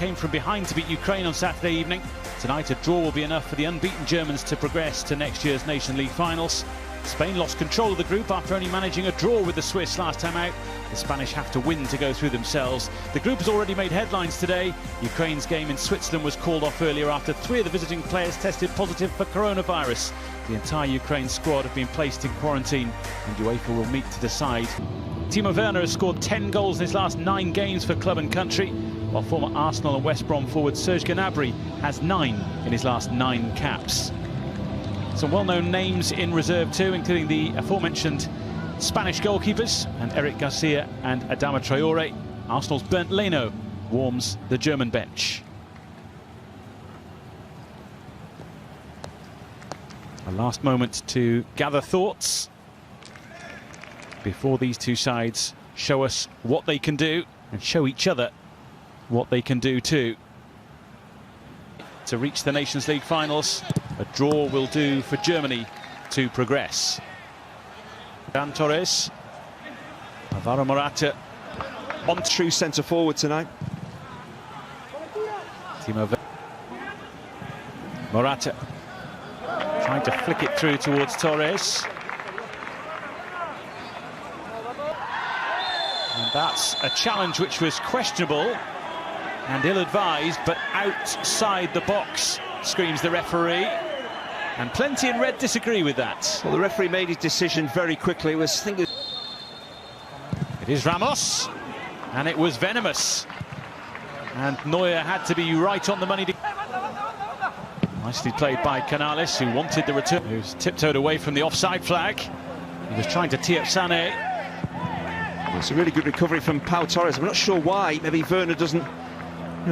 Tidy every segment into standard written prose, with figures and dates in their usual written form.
came from behind to beat Ukraine on Saturday evening. Tonight a draw will be enough for the unbeaten Germans to progress to next year's Nation League finals. Spain lost control of the group after only managing a draw with the Swiss last time out. The Spanish have to win to go through themselves. The group has already made headlines today. Ukraine's game in Switzerland was called off earlier after 3 of the visiting players tested positive for coronavirus. The entire Ukraine squad have been placed in quarantine, and UEFA will meet to decide. Timo Werner has scored 10 goals in his last 9 games for club and country, while former Arsenal and West Brom forward Serge Gnabry has 9 in his last 9 caps. Some well-known names in reserve too, including the aforementioned Spanish goalkeepers, and Eric Garcia and Adama Traore. Arsenal's Bernd Leno warms the German bench. A last moment to gather thoughts before these two sides show us what they can do and show each other what they can do too. To reach the Nations League finals, a draw will do for Germany to progress. Dan Torres, Alvaro Morata on true centre forward tonight. Timo Morata trying to flick it through towards Torres. And that's a challenge which was questionable and ill-advised, but outside the box, screams the referee. And plenty in red disagree with that. Well, the referee made his decision very quickly. It is Ramos, and it was venomous. And Neuer had to be right on the money. Nicely played by Canales, who wanted the return. He was tiptoed away from the offside flag. He was trying to tee up Sané. It's a really good recovery from Pau Torres. I'm not sure why. Maybe Werner doesn't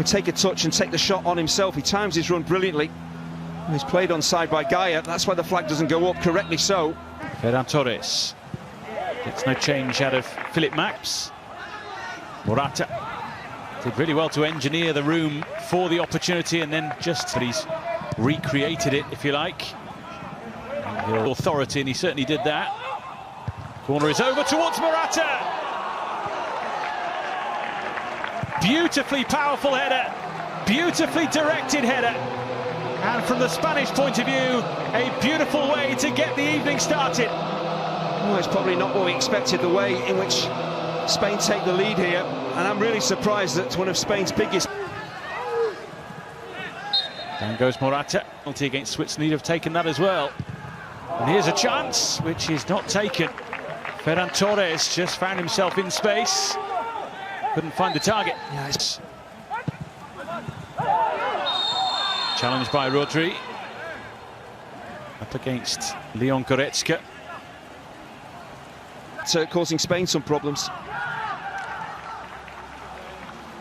take a touch and take the shot on himself. He times his run brilliantly. And he's played onside by Gaia. That's why the flag doesn't go up, correctly so. Ferran Torres gets no change out of Philip Max. Morata did really well to engineer the room for the opportunity, and then but he's recreated it, if you like. Authority, and he certainly did that. Corner is over towards Morata. Beautifully powerful header, beautifully directed header, and from the Spanish point of view, a beautiful way to get the evening started. Well, it's probably not what we expected, the way in which Spain take the lead here, and I'm really surprised that one of Spain's biggest. Down goes Morata. Penalty against Switzerland, he'd have taken that as well. And here's a chance, which is not taken. Ferran Torres just found himself in space. Couldn't find the target. Yes. Challenged by Rodri. Up against Leon Goretzka. It's causing Spain some problems.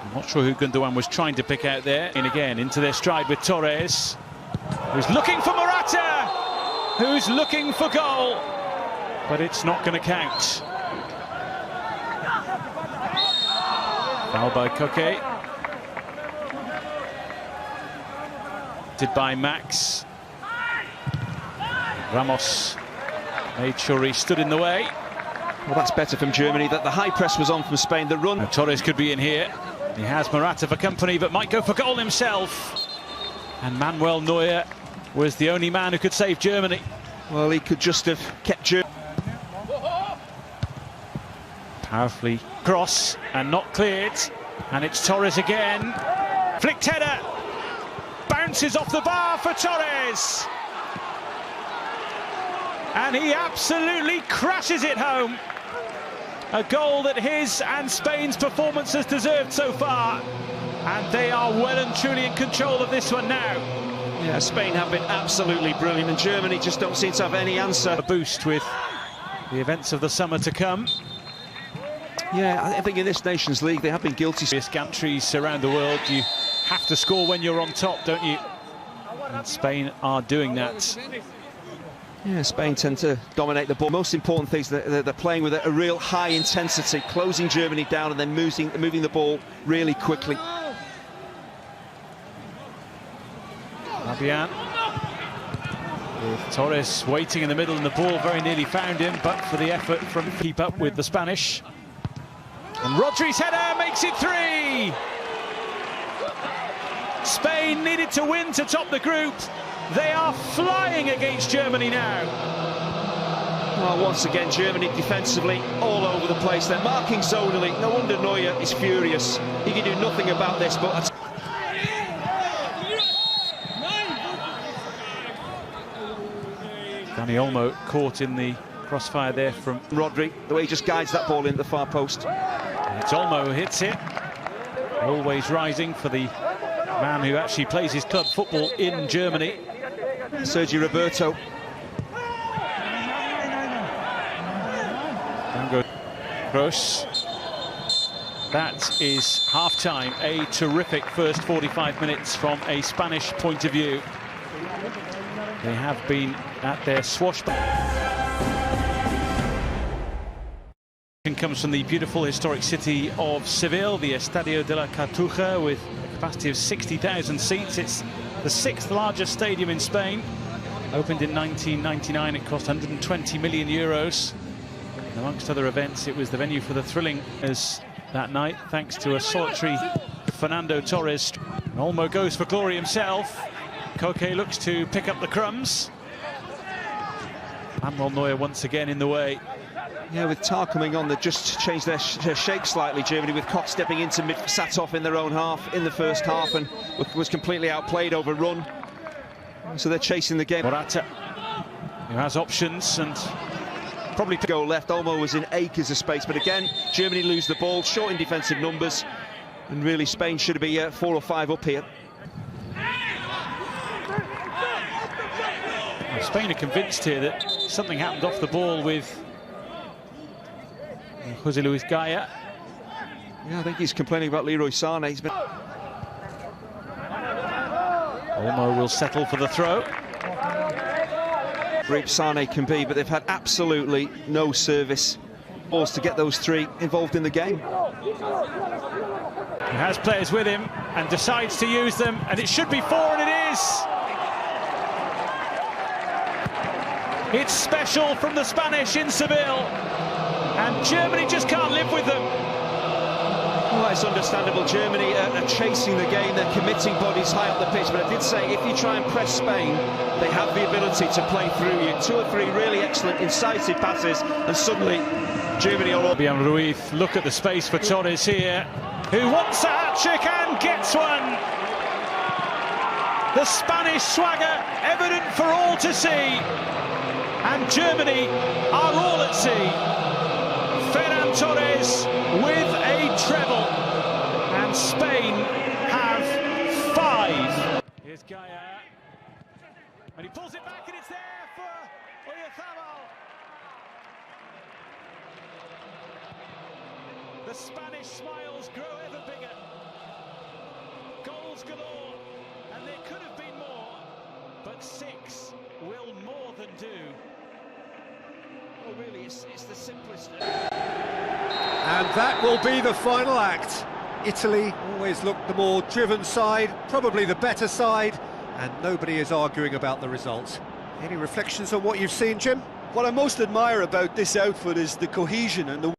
I'm not sure who Gundogan was trying to pick out there. And again, into their stride with Torres, who's looking for Morata, who's looking for goal. But it's not going to count. Foul by Koke. Did by Max. Ramos made sure he stood in the way. Well, that's better from Germany, that the high press was on from Spain. The run. Now, Torres could be in here. He has Morata for company, but might go for goal himself. And Manuel Neuer was the only man who could save Germany. Well, he could just have kept Germany. Powerfully cross and not cleared, and it's Torres again. Flicked header, bounces off the bar for Torres, and he absolutely crashes it home. A goal that his and Spain's performance has deserved so far, and they are well and truly in control of this one now. Yeah, Spain have been absolutely brilliant, and Germany just don't seem to have any answer. A boost with the events of the summer to come. Yeah, I think in this Nations League they have been guilty. Countries around the world, you have to score when you're on top, don't you? And Spain are doing that. Yeah, Spain tend to dominate the ball. Most important thing is that they're playing with a real high intensity, closing Germany down and then moving the ball really quickly. Fabian with Torres waiting in the middle, and the ball very nearly found him, but for the effort from keep up with the Spanish. And Rodri's header makes it 3. Spain needed to win to top the group. They are flying against Germany now. Well, once again, Germany defensively all over the place. They're marking zonally. No wonder Neuer is furious. He can do nothing about this, but... Dani Olmo caught in the crossfire there from Rodri, the way he just guides that ball into the far post. And it's Olmo who hits it. Always rising for the man who actually plays his club football in Germany. Sergio Roberto. Dango Gross. That is half-time. A terrific first 45 minutes from a Spanish point of view. They have been at their swashbuckling. Comes from the beautiful historic city of Seville, the Estadio de la Cartuja, with a capacity of 60,000 seats. It's the 6th largest stadium in Spain. Opened in 1999, it cost 120 million euros. And amongst other events, it was the venue for the thrilling as that night, thanks to a solitary Fernando Torres. Olmo goes for glory himself. Koke looks to pick up the crumbs. Manuel Neuer once again in the way. Yeah, with Tar coming on, they just changed their shape slightly, Germany, with Koch stepping into mid, sat off in their own half in the first half and was completely outplayed, overrun. So they're chasing the game. Morata, who has options and probably to go left. Olmo was in acres of space, but again, Germany lose the ball, short in defensive numbers, and really Spain should be 4 or 5 up here. Spain are convinced here that something happened off the ball with Jose Luis Gaya. Yeah, I think he's complaining about Leroy Sané. He's been... Olmo will settle for the throw. Great Sané can be, but they've had absolutely no service balls to get those 3 involved in the game. He has players with him and decides to use them, and it should be 4, and it is. It's special from the Spanish in Seville, and Germany just can't live with them. Well, it's understandable. Germany are chasing the game, they're committing bodies high up the pitch, but I did say if you try and press Spain, they have the ability to play through you. 2 or 3 really excellent incisive passes, and suddenly Germany are all... Fabian Ruiz, look at the space for Torres here, who wants a hat-trick and gets one. The Spanish swagger evident for all to see. And Germany are all at sea. Ferran Torres with a treble. And Spain have 5. Here's Gaya. And he pulls it back, and it's there for Oyarzabal. The Spanish smiles grow ever bigger. Goals galore. And there could have been more. But 6 will more than do. Oh, really, it's the simplest. And that will be the final act. Italy always looked the more driven side, probably the better side, and nobody is arguing about the results. Any reflections on what you've seen, Jim? What I most admire about this outfit is the cohesion and the